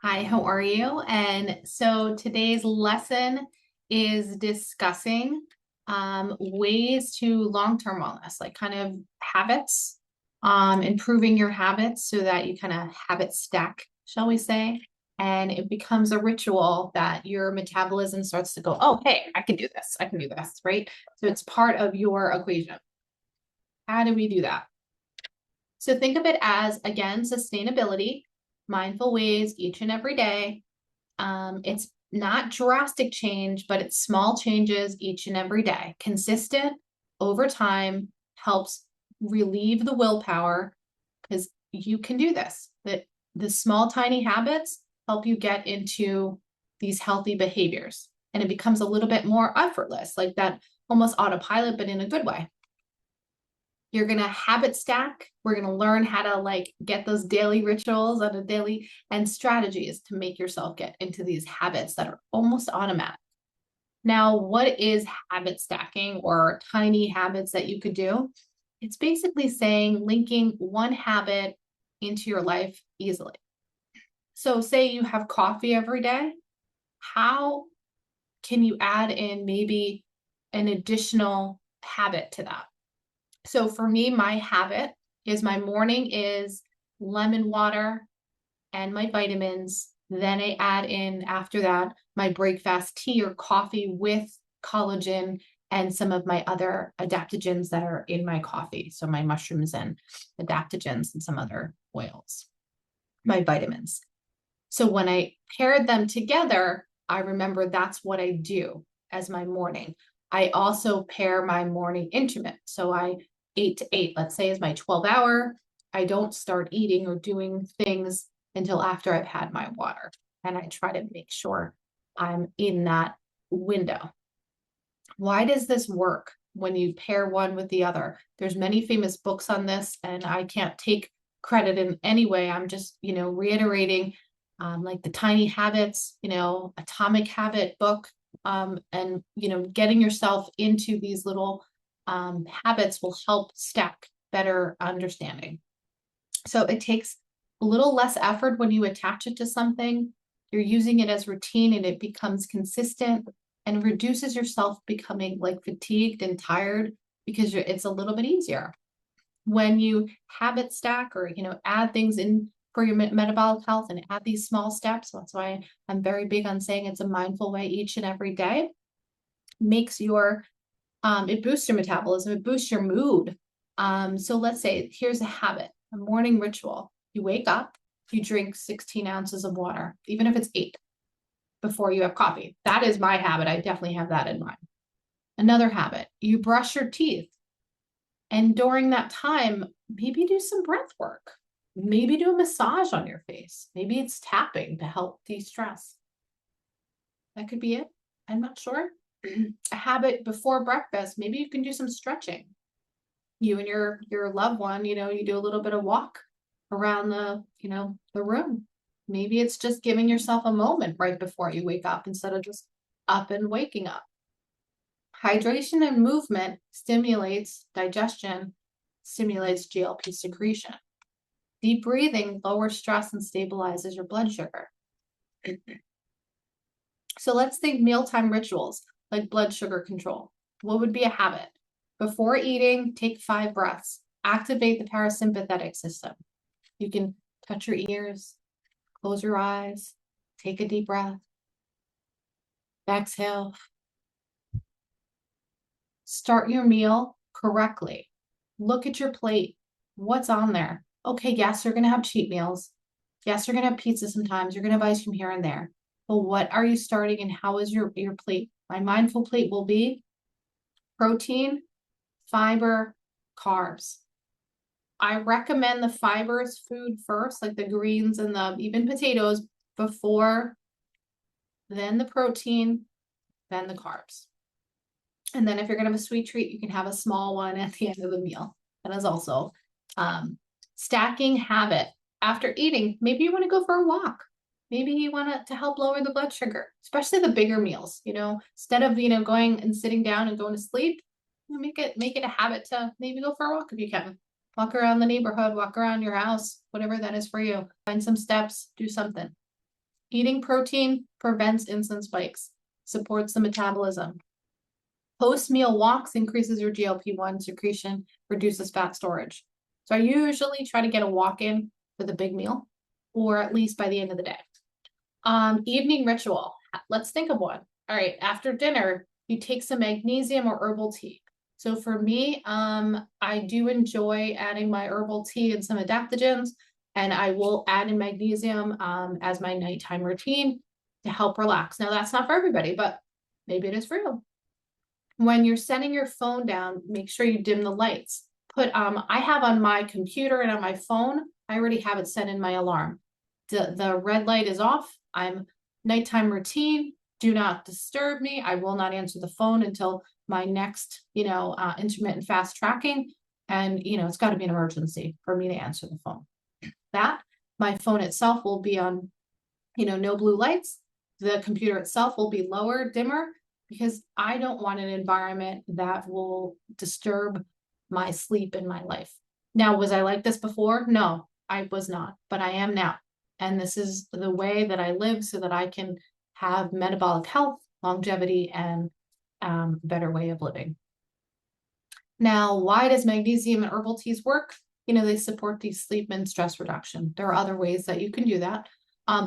Hi, how are you? And so today's lesson is discussing ways to long-term wellness, like kind of habits, improving your habits so that you kind of habit stack, shall we say, and it becomes a ritual that your metabolism starts to go, oh, hey, I can do this. I can do this, right? So it's part of your equation. How do we do that? So think of it as, again, sustainability, mindful ways each and every day. It's not drastic change, but it's small changes each and every day. Consistent over time helps relieve the willpower because you can do this. That the small, tiny habits help you get into these healthy behaviors. And it becomes a little bit more effortless, like that almost autopilot, but in a good way. You're going to habit stack. We're going to learn how to get those daily rituals on a daily and strategies to make yourself get into these habits that are almost automatic. Now, what is habit stacking or tiny habits that you could do? It's basically saying linking one habit into your life easily. So say you have coffee every day. How can you add in maybe an additional habit to that? So for me, my habit is my morning is lemon water and my vitamins. Then I add in after that my breakfast tea or coffee with collagen and some of my other adaptogens that are in my coffee. So my mushrooms and adaptogens and some other oils, my vitamins. So when I paired them together, I remember that's what I do as my morning. I also pair my morning intermittent. So I 8 to 8, let's say, is my 12-hour. I don't start eating or doing things until after I've had my water. And I try to make sure I'm in that window. Why does this work when you pair one with the other? There's many famous books on this, and I can't take credit in any way. I'm just, reiterating like the Tiny Habits, Atomic Habit book, and, getting yourself into these little habits will help stack better understanding. So it takes a little less effort when you attach it to something. You're using it as routine and it becomes consistent and reduces yourself becoming like fatigued and tired because it's a little bit easier. When you habit stack or, add things in for your metabolic health and add these small steps, that's why I'm very big on saying it's a mindful way each and every day, makes your it boosts your metabolism, it boosts your mood. So let's say here's a habit, a morning ritual. You wake up, you drink 16 ounces of water, even if it's 8 before you have coffee. That is my habit. I definitely have that in mind. Another habit, you brush your teeth. And during that time, maybe do some breath work. Maybe do a massage on your face. Maybe it's tapping to help de-stress. That could be it. I'm not sure. A habit before breakfast, maybe you can do some stretching. You and your loved one, you do a little bit of walk around the room. Maybe it's just giving yourself a moment right before you wake up instead of just up and waking up. Hydration and movement stimulates digestion, stimulates GLP secretion. Deep breathing lowers stress and stabilizes your blood sugar. So let's think mealtime rituals like blood sugar control. What would be a habit? Before eating, take 5 breaths. Activate the parasympathetic system. You can touch your ears, close your eyes, take a deep breath, exhale. Start your meal correctly. Look at your plate. What's on there? Okay, yes, you're going to have cheat meals. Yes, you're going to have pizza sometimes. You're going to have ice cream here and there. But what are you starting and how is your plate? My mindful plate will be protein, fiber, carbs. I recommend the fibers food first, like the greens and even potatoes before, then the protein, then the carbs. And then if you're going to have a sweet treat, you can have a small one at the end of the meal. That is also stacking habit. After eating, maybe you want to go for a walk. Maybe you want to help lower the blood sugar, especially the bigger meals, instead of, going and sitting down and going to sleep, make it a habit to maybe go for a walk if you can. Walk around the neighborhood, walk around your house, whatever that is for you. Find some steps, do something. Eating protein prevents insulin spikes, supports the metabolism. Post-meal walks increases your GLP-1 secretion, reduces fat storage. So I usually try to get a walk in for the big meal, or at least by the end of the day. Evening ritual. Let's think of one. All right, after dinner, you take some magnesium or herbal tea. So for me, I do enjoy adding my herbal tea and some adaptogens, and I will add in magnesium as my nighttime routine to help relax. Now, that's not for everybody, but maybe it is for you. When you're setting your phone down, make sure you dim the lights. I have on my computer and on my phone, I already have it set in my alarm. The red light is off. I'm nighttime routine. Do not disturb me. I will not answer the phone until my next, intermittent fast tracking. And, it's got to be an emergency for me to answer the phone. My phone itself will be on, no blue lights. The computer itself will be lower, dimmer, because I don't want an environment that will disturb my sleep in my life. Now, was I like this before? No, I was not, but I am now. And this is the way that I live so that I can have metabolic health, longevity, and better way of living. Now, why does magnesium and herbal teas work? They support the sleep and stress reduction. There are other ways that you can do that.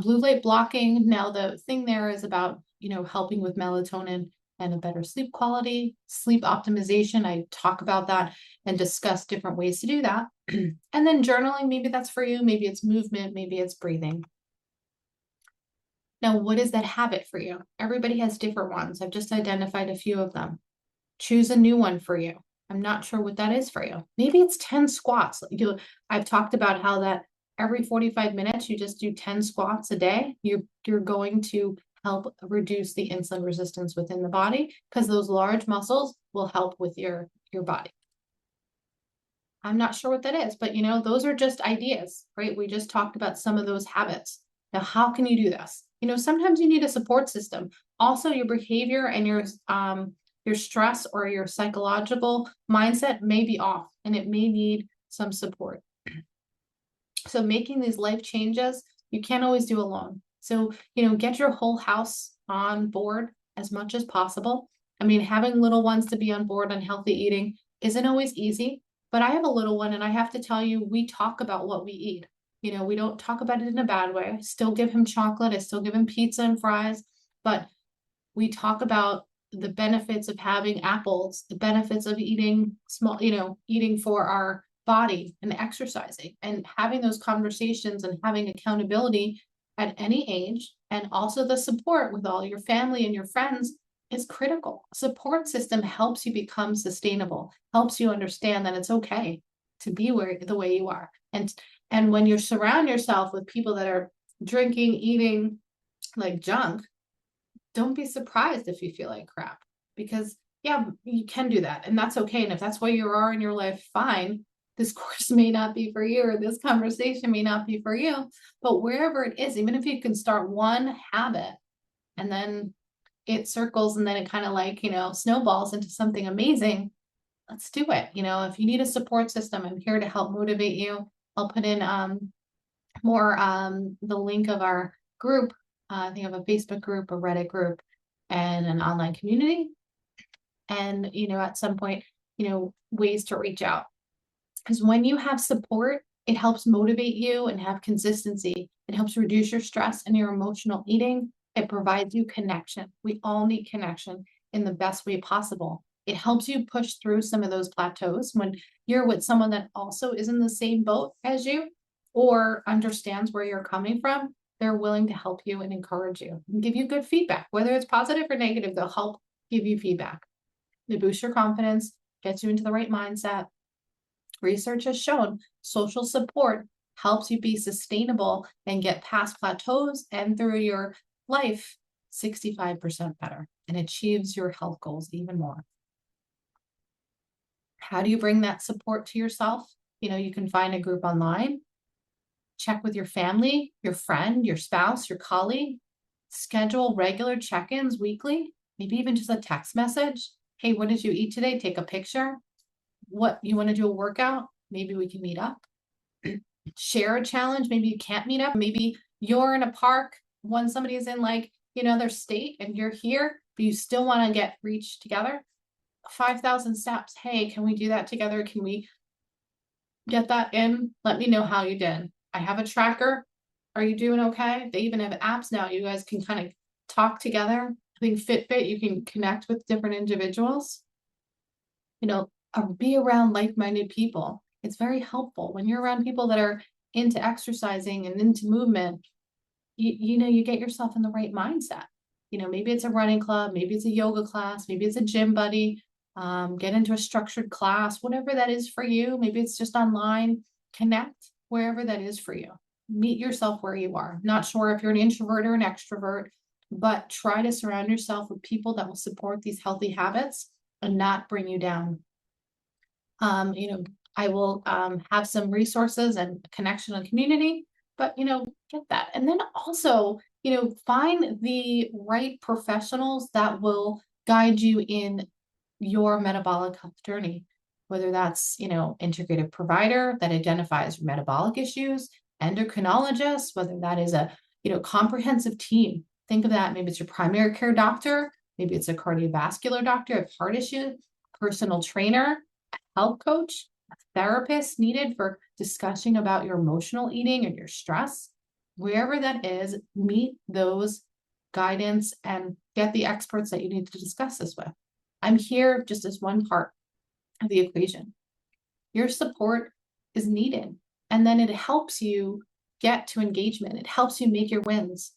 Blue light blocking. Now, the thing there is about, helping with melatonin and a better sleep quality, sleep optimization. I talk about that and discuss different ways to do that. And then journaling, maybe that's for you. Maybe it's movement, maybe it's breathing. Now, what is that habit for you? Everybody has different ones. I've just identified a few of them. Choose a new one for you. I'm not sure what that is for you. Maybe it's 10 squats. I've talked about how that every 45 minutes, you just do 10 squats a day. You're going to help reduce the insulin resistance within the body because those large muscles will help with your body. I'm not sure what that is, but those are just ideas, right? We just talked about some of those habits. Now, how can you do this? Sometimes you need a support system. Also, your behavior and your stress or your psychological mindset may be off and it may need some support. So making these life changes, you can't always do alone. So, get your whole house on board as much as possible. I mean, having little ones to be on board on healthy eating isn't always easy, but I have a little one and I have to tell you, we talk about what we eat. We don't talk about it in a bad way. I still give him chocolate. I still give him pizza and fries, but we talk about the benefits of having apples, the benefits of eating eating for our body and exercising and having those conversations and having accountability at any age. And also the support with all your family and your friends is critical. A support system helps you become sustainable, helps you understand that it's okay to be the way you are. And when you surround yourself with people that are drinking, eating like junk, don't be surprised if you feel like crap because you can do that and that's okay. And if that's where you are in your life, fine. This course may not be for you or this conversation may not be for you, but wherever it is, even if you can start one habit and then it circles and then it kind of snowballs into something amazing, let's do it. If you need a support system, I'm here to help motivate you. I'll put in the link of our group. I think I have a Facebook group, a Reddit group, and an online community. And, at some point, ways to reach out. Because when you have support, it helps motivate you and have consistency. It helps reduce your stress and your emotional eating. It provides you connection. We all need connection in the best way possible. It helps you push through some of those plateaus when you're with someone that also is in the same boat as you or understands where you're coming from. They're willing to help you and encourage you and give you good feedback, whether it's positive or negative, they'll help give you feedback. They boost your confidence, gets you into the right mindset. Research has shown social support helps you be sustainable and get past plateaus and through your life 65% better and achieves your health goals even more. How do you bring that support to yourself? You can find a group online, check with your family, your friend, your spouse, your colleague, schedule regular check-ins weekly, maybe even just a text message. Hey, what did you eat today? Take a picture. What you want to do a workout? Maybe we can meet up. Share a challenge. Maybe you can't meet up. Maybe you're in a park when somebody is in like, their state and you're here, but you still want to get reach together, 5,000 steps. Hey, can we do that together? Can we get that in? Let me know how you did. I have a tracker. Are you doing okay? They even have apps now. You guys can kind of talk together. I think Fitbit, you can connect with different individuals. Be around like-minded people. It's very helpful when you're around people that are into exercising and into movement. You get yourself in the right mindset. Maybe it's a running club, maybe it's a yoga class, maybe it's a gym buddy. Get into a structured class, whatever that is for you. Maybe it's just online. Connect wherever that is for you. Meet yourself where you are. Not sure if you're an introvert or an extrovert, but try to surround yourself with people that will support these healthy habits and not bring you down. I will have some resources and connection and community, but get that. And then also, find the right professionals that will guide you in your metabolic health journey, whether that's, integrative provider that identifies metabolic issues, endocrinologist, whether that is a, comprehensive team. Think of that. Maybe it's your primary care doctor. Maybe it's a cardiovascular doctor of heart issue, personal trainer, health coach, a therapist needed for discussing about your emotional eating and your stress. Wherever that is, meet those guidance and get the experts that you need to discuss this with. I'm here just as one part of the equation. Your support is needed. And then it helps you get to engagement. It helps you make your wins.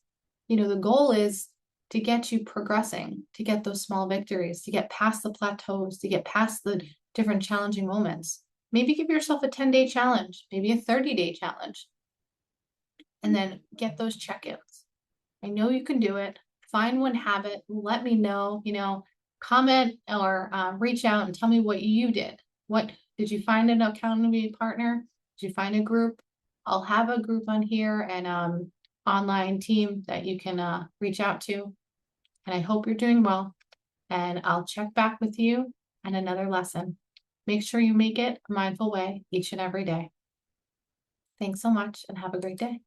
The goal is to get you progressing, to get those small victories, to get past the plateaus, to get past the different challenging moments. Maybe give yourself a 10-day challenge, maybe a 30-day challenge, and then get those check-ins. I know you can do it. Find one habit. Let me know, comment or reach out and tell me what you did. What did you find an accountability partner? Did you find a group? I'll have a group on here and online team that you can reach out to. And I hope you're doing well. And I'll check back with you on another lesson. Make sure you make it a mindful way each and every day. Thanks so much and have a great day.